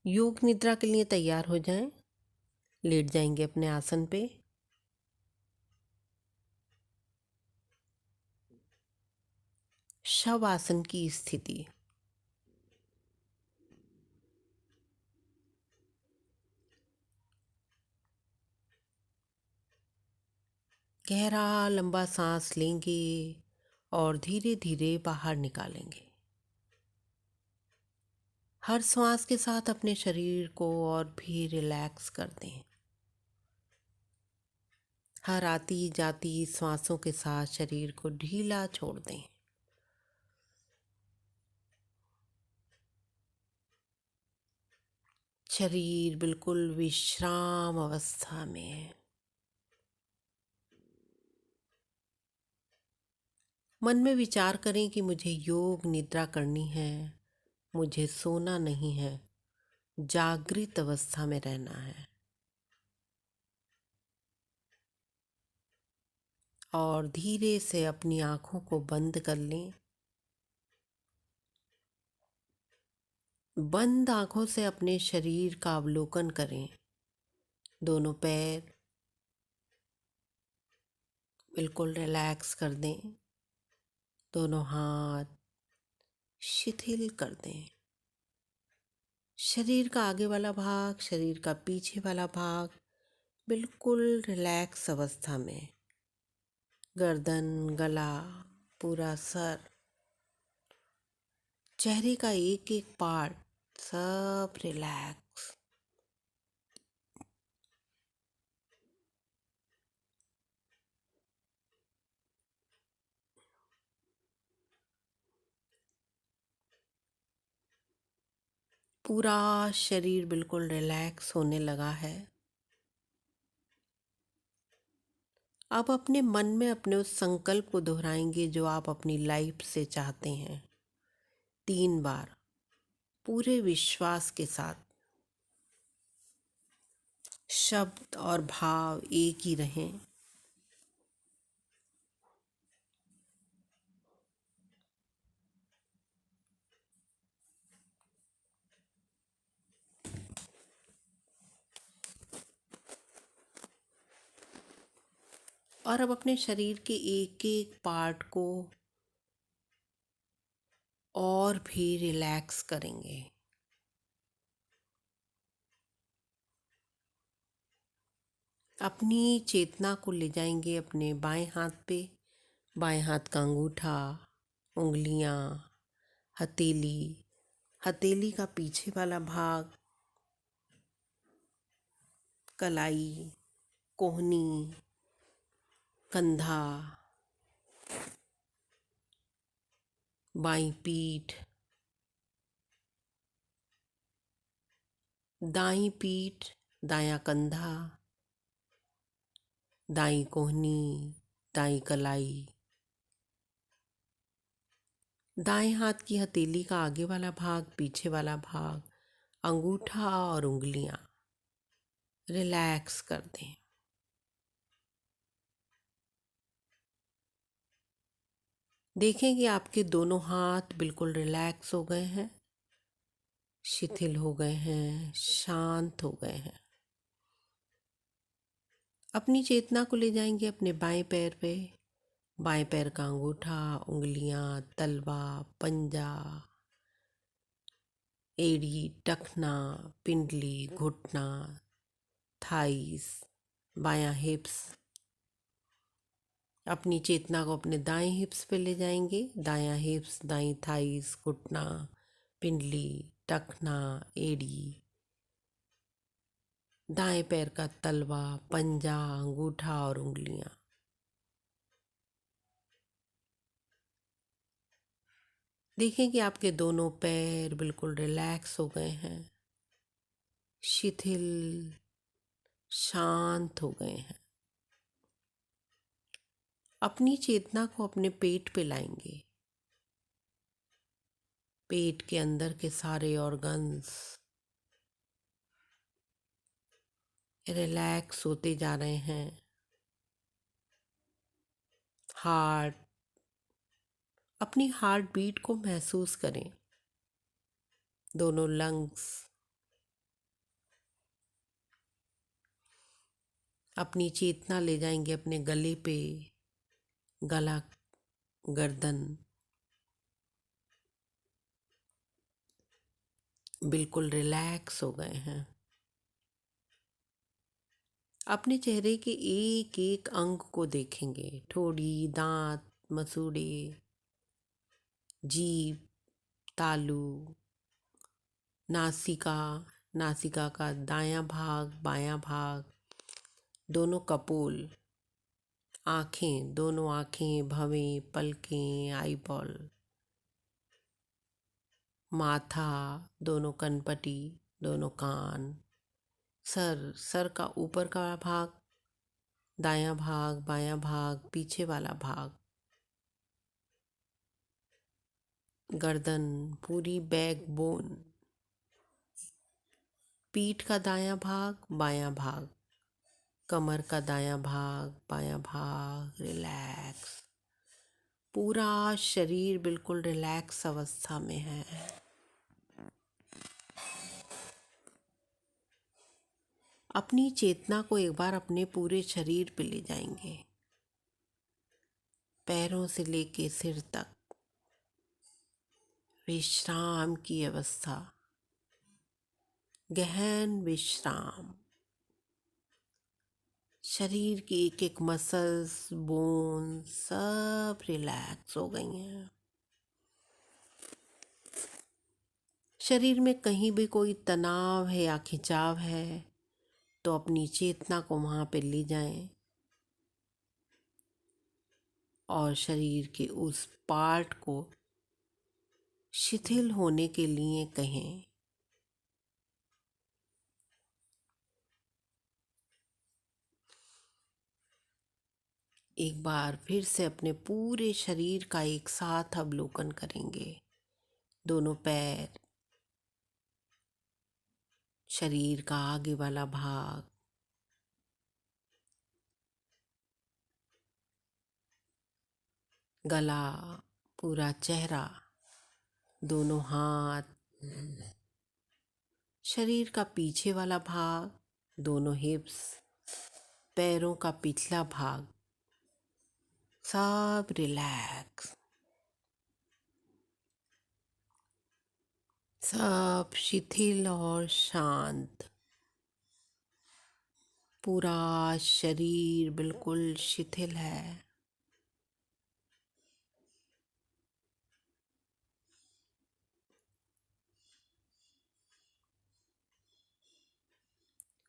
योग निद्रा के लिए तैयार हो जाएं। लेट जाएंगे अपने आसन पे। शव आसन की स्थिति। गहरा लंबा सांस लेंगे और धीरे धीरे बाहर निकालेंगे। हर श्वास के साथ अपने शरीर को और भी रिलैक्स कर दें। हर आती जाती श्वासों के साथ शरीर को ढीला छोड़ दें। शरीर बिल्कुल विश्राम अवस्था में है। मन में विचार करें कि मुझे योग निद्रा करनी है, मुझे सोना नहीं है, जागृत अवस्था में रहना है। और धीरे से अपनी आंखों को बंद कर लें। बंद आंखों से अपने शरीर का अवलोकन करें। दोनों पैर बिल्कुल रिलैक्स कर दें। दोनों हाथ शिथिल कर दें। शरीर का आगे वाला भाग, शरीर का पीछे वाला भाग बिल्कुल रिलैक्स अवस्था में। गर्दन, गला, पूरा सर, चेहरे का एक एक पार्ट सब रिलैक्स। पूरा शरीर बिल्कुल रिलैक्स होने लगा है। आप अपने मन में अपने उस संकल्प को दोहराएंगे जो आप अपनी लाइफ से चाहते हैं। 3 बार पूरे विश्वास के साथ। शब्द और भाव एक ही रहें। और अब अपने शरीर के एक एक पार्ट को और भी रिलैक्स करेंगे। अपनी चेतना को ले जाएंगे अपने बाएं हाथ पे। बाएं हाथ का अंगूठा, उंगलियां, हथेली, हथेली का पीछे वाला भाग, कलाई, कोहनी, कंधा, बाईं पीठ, दाईं पीठ, दायां कंधा, दाईं कोहनी, दाईं कलाई, दाएं हाथ की हथेली का आगे वाला भाग, पीछे वाला भाग, अंगूठा और उंगलियां रिलैक्स कर दें। देखें कि आपके दोनों हाथ बिल्कुल रिलैक्स हो गए हैं, शिथिल हो गए हैं, शांत हो गए हैं। अपनी चेतना को ले जाएंगे अपने बाएं पैर पे। बाएं पैर का अंगूठा, उंगलियां, तलवा, पंजा, एड़ी, टखना, पिंडली, घुटना, थाइस, बायां हिप्स। अपनी चेतना को अपने दाएं हिप्स पे ले जाएंगे। दायां हिप्स, दाईं थाइस, घुटना, पिंडली, टखना, एड़ी, दाएं पैर का तलवा, पंजा, अंगूठा और उंगलियां। देखें कि आपके दोनों पैर बिल्कुल रिलैक्स हो गए हैं, शिथिल, शांत हो गए हैं। अपनी चेतना को अपने पेट पे लाएंगे। पेट के अंदर के सारे ऑर्गन्स रिलैक्स होते जा रहे हैं। हार्ट, अपनी हार्ट बीट को महसूस करें। दोनों लंग्स, अपनी चेतना ले जाएंगे अपने गले पे, गला, गर्दन, बिल्कुल रिलैक्स हो गए हैं। अपने चेहरे के एक एक अंग को देखेंगे, ठोड़ी, दांत, मसूड़े, जीभ, तालू, नासिका, नासिका का दायां भाग, बायां भाग, दोनों कपोल, आँखें, दोनों आँखें, भवें, पलकें, आईबॉल, माथा, दोनों कनपटी, दोनों कान, सर, सर का ऊपर का भाग, दायां भाग, बायां भाग, पीछे वाला भाग, गर्दन, पूरी बैक बोन, पीठ का दायां भाग, बायां भाग, कमर का दायां भाग, बायां भाग, रिलैक्स, पूरा शरीर बिल्कुल रिलैक्स अवस्था में है। अपनी चेतना को एक बार अपने पूरे शरीर पे ले जाएंगे, पैरों से लेके सिर तक, विश्राम की अवस्था, गहन विश्राम। शरीर की एक एक मसल्स, बोन सब रिलैक्स हो गई हैं। शरीर में कहीं भी कोई तनाव है या खिंचाव है तो अपनी चेतना को वहाँ पे ले जाएं और शरीर के उस पार्ट को शिथिल होने के लिए कहें। एक बार फिर से अपने पूरे शरीर का एक साथ अवलोकन करेंगे। दोनों पैर, शरीर का आगे वाला भाग, गला, पूरा चेहरा, दोनों हाथ, शरीर का पीछे वाला भाग, दोनों हिप्स, पैरों का पिछला भाग, सब रिलैक्स, सब शिथिल और शांत। पूरा शरीर बिल्कुल शिथिल है।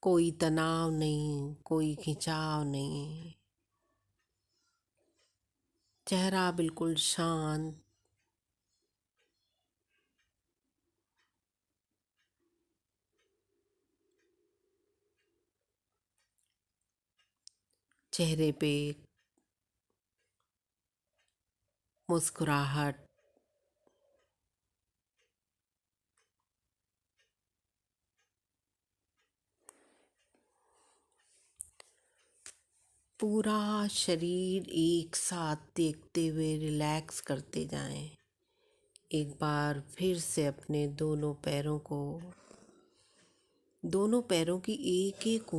कोई तनाव नहीं, कोई खिंचाव नहीं, चेहरा बिल्कुल शांत। चेहरे पे मुस्कुराहट, पूरा शरीर एक साथ देखते हुए रिलैक्स करते जाएं। एक बार फिर से अपने दोनों पैरों को, दोनों पैरों की एक एक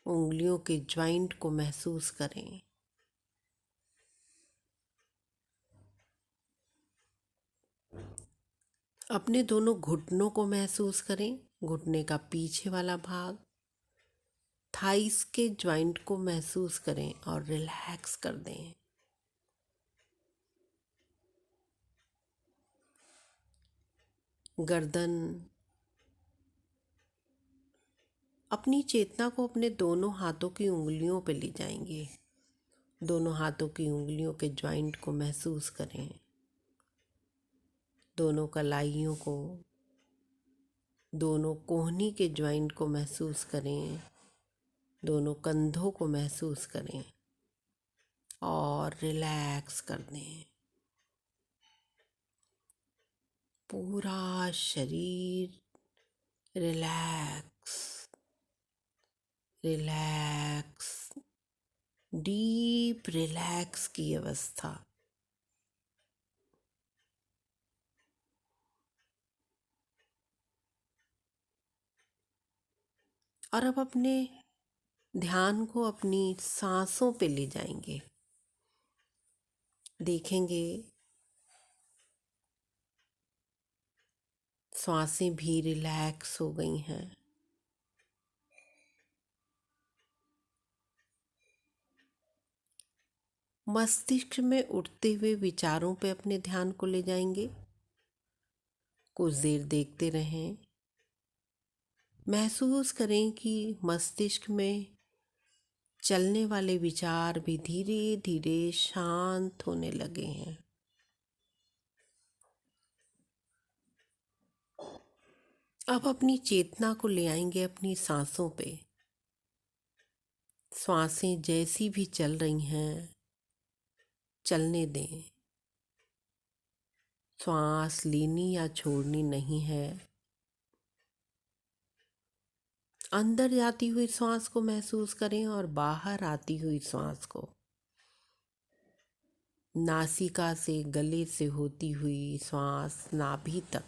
उंगलियों के ज्वाइंट को महसूस करें। अपने दोनों घुटनों को महसूस करें, घुटने का पीछे वाला भाग, थाइस के ज्वाइंट को महसूस करें और रिलैक्स कर दें। गर्दन, अपनी चेतना को अपने दोनों हाथों की उंगलियों पे ले जाएंगे। दोनों हाथों की उंगलियों के ज्वाइंट को महसूस करें, दोनों कलाइयों को, दोनों कोहनी के ज्वाइंट को महसूस करें, दोनों कंधों को महसूस करें और रिलैक्स कर दें। पूरा शरीर रिलैक्स, रिलैक्स, डीप रिलैक्स की अवस्था। और अब अपने ध्यान को अपनी सांसों पे ले जाएंगे। देखेंगे सांसें भी रिलैक्स हो गई हैं। मस्तिष्क में उठते हुए विचारों पे अपने ध्यान को ले जाएंगे। कुछ देर देखते रहें। महसूस करें कि मस्तिष्क में चलने वाले विचार भी धीरे धीरे शांत होने लगे हैं। अब अपनी चेतना को ले आएंगे अपनी सांसों पे। सांसें जैसी भी चल रही हैं, चलने दें। सांस लेनी या छोड़नी नहीं है। अंदर जाती हुई सांस को महसूस करें और बाहर आती हुई सांस को। नासिका से गले से होती हुई सांस नाभि तक।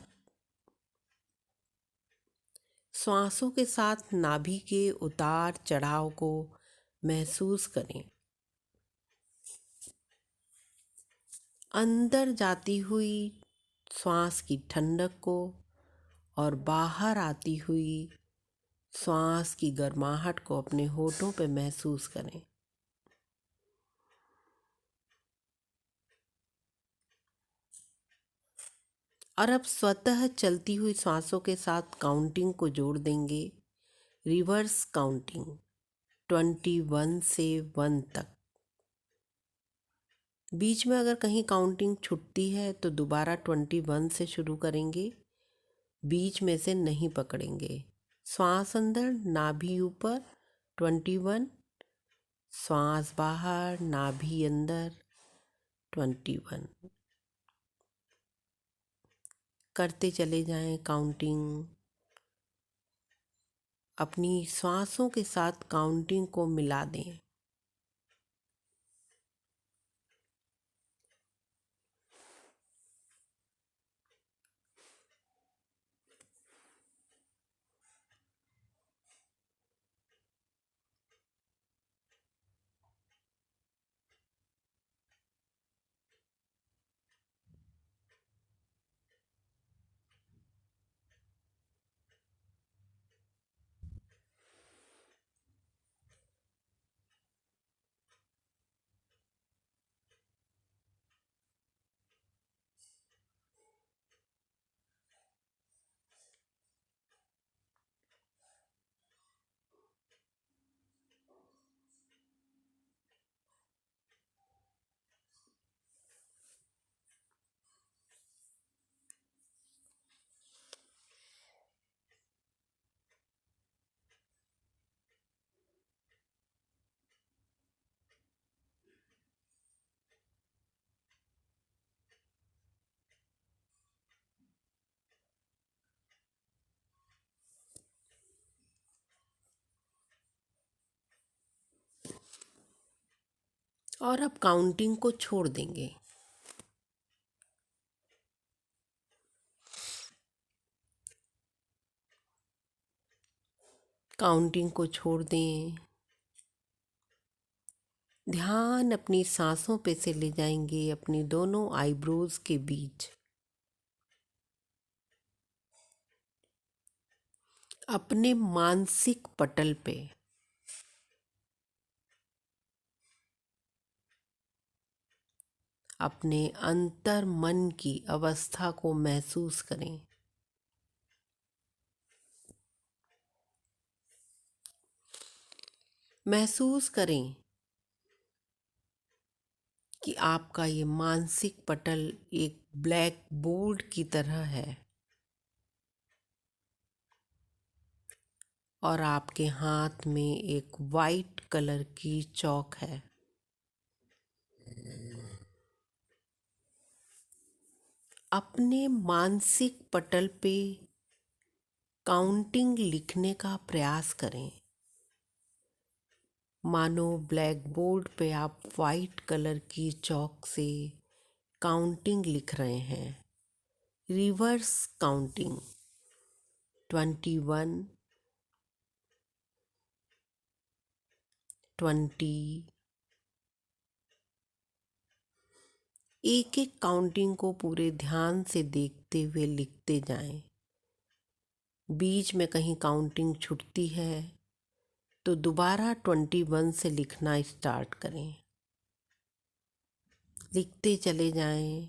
सांसों के साथ नाभि के उतार चढ़ाव को महसूस करें। अंदर जाती हुई सांस की ठंडक को और बाहर आती हुई सांस की गर्माहट को अपने होठों पे महसूस करें। और अब स्वतः चलती हुई सांसों के साथ काउंटिंग को जोड़ देंगे। रिवर्स काउंटिंग 21 से 1 तक। बीच में अगर कहीं काउंटिंग छूटती है तो दोबारा 21 से शुरू करेंगे। बीच में से नहीं पकड़ेंगे। श्वास अंदर, नाभि ऊपर 21। श्वास बाहर, नाभि अंदर 21। करते चले जाएं काउंटिंग। अपनी श्वासों के साथ काउंटिंग को मिला दें। और अब काउंटिंग को छोड़ देंगे। काउंटिंग को छोड़ दें। ध्यान अपनी सांसों पे से ले जाएंगे अपनी दोनों आईब्रोज के बीच। अपने मानसिक पटल पे अपने अंतर मन की अवस्था को महसूस करें। महसूस करें कि आपका ये मानसिक पटल एक ब्लैक बोर्ड की तरह है और आपके हाथ में एक वाइट कलर की चौक है। अपने मानसिक पटल पे काउंटिंग लिखने का प्रयास करें। मानो ब्लैक बोर्ड पे आप वाइट कलर की चौक से काउंटिंग लिख रहे हैं। Reverse counting 21, 20। एक एक काउंटिंग को पूरे ध्यान से देखते हुए लिखते जाएं। बीच में कहीं काउंटिंग छूटती है तो दोबारा 21 से लिखना स्टार्ट करें। लिखते चले जाएं।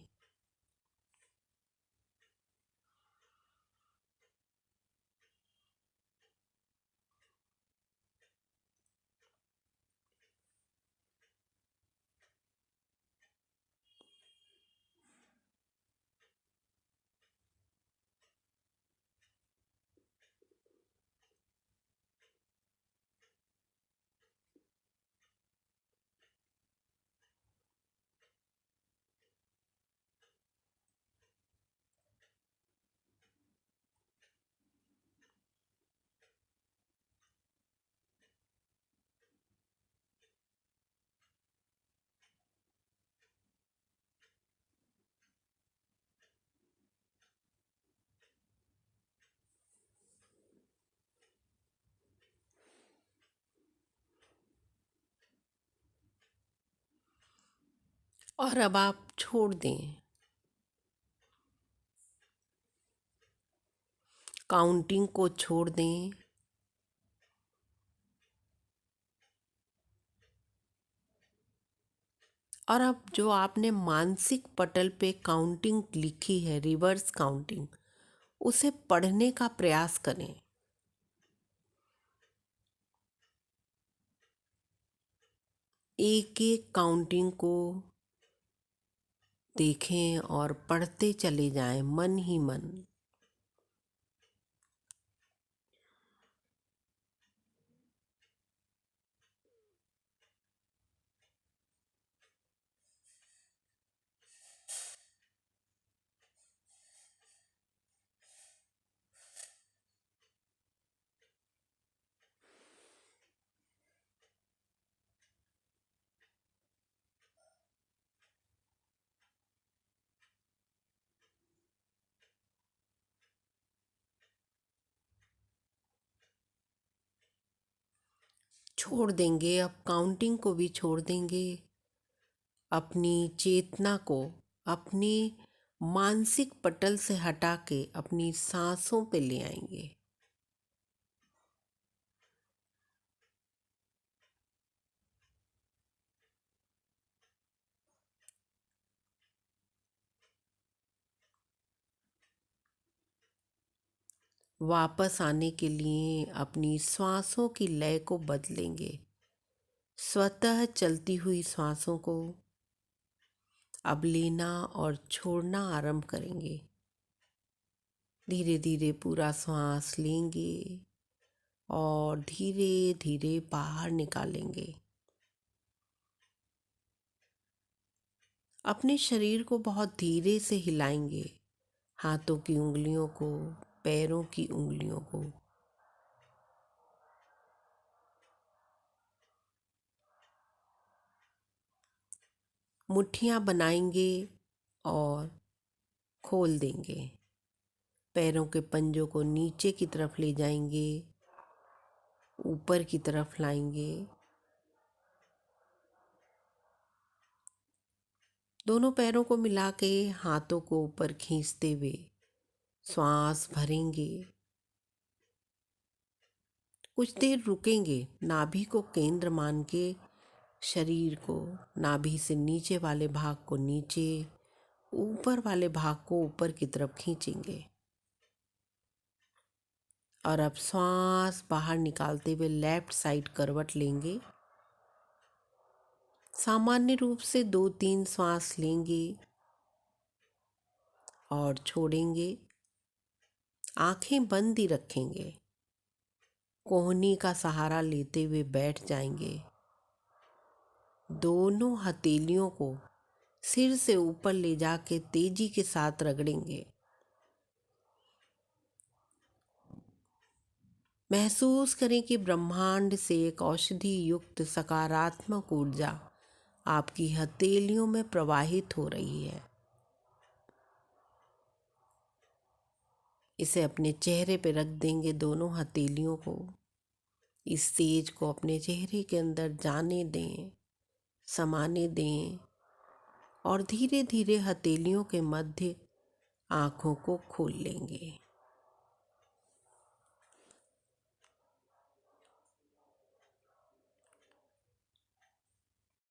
और अब आप छोड़ दें। काउंटिंग को छोड़ दें। और अब जो आपने मानसिक पटल पे काउंटिंग लिखी है, रिवर्स काउंटिंग, उसे पढ़ने का प्रयास करें। एक एक काउंटिंग को देखें और पढ़ते चले जाएं मन ही मन। छोड़ देंगे, अब काउंटिंग को भी छोड़ देंगे। अपनी चेतना को अपनी मानसिक पटल से हटा के अपनी सांसों पे ले आएंगे। वापस आने के लिए अपनी श्वासों की लय को बदलेंगे। स्वतः चलती हुई श्वासों को अब लेना और छोड़ना आरंभ करेंगे। धीरे धीरे पूरा श्वास लेंगे और धीरे धीरे बाहर निकालेंगे। अपने शरीर को बहुत धीरे से हिलाएंगे। हाथों की उंगलियों को, पैरों की उंगलियों को। मुट्ठियां बनाएंगे और खोल देंगे। पैरों के पंजों को नीचे की तरफ ले जाएंगे, ऊपर की तरफ लाएंगे। दोनों पैरों को मिला के हाथों को ऊपर खींचते हुए श्वास भरेंगे। कुछ देर रुकेंगे, नाभि को केंद्र मान के शरीर को, नाभि से नीचे वाले भाग को नीचे, ऊपर वाले भाग को ऊपर की तरफ खींचेंगे। और अब श्वास बाहर निकालते हुए लेफ्ट साइड करवट लेंगे। सामान्य रूप से 2-3 श्वास लेंगे और छोड़ेंगे। आंखें बंद ही रखेंगे। कोहनी का सहारा लेते हुए बैठ जाएंगे। दोनों हथेलियों को सिर से ऊपर ले जाके तेजी के साथ रगड़ेंगे। महसूस करें कि ब्रह्मांड से एक औषधि युक्त सकारात्मक ऊर्जा आपकी हथेलियों में प्रवाहित हो रही है। इसे अपने चेहरे पे रख देंगे, दोनों हथेलियों को। इस तेज को अपने चेहरे के अंदर जाने दें, समाने दें और धीरे धीरे हथेलियों के मध्य आँखों को खोल लेंगे।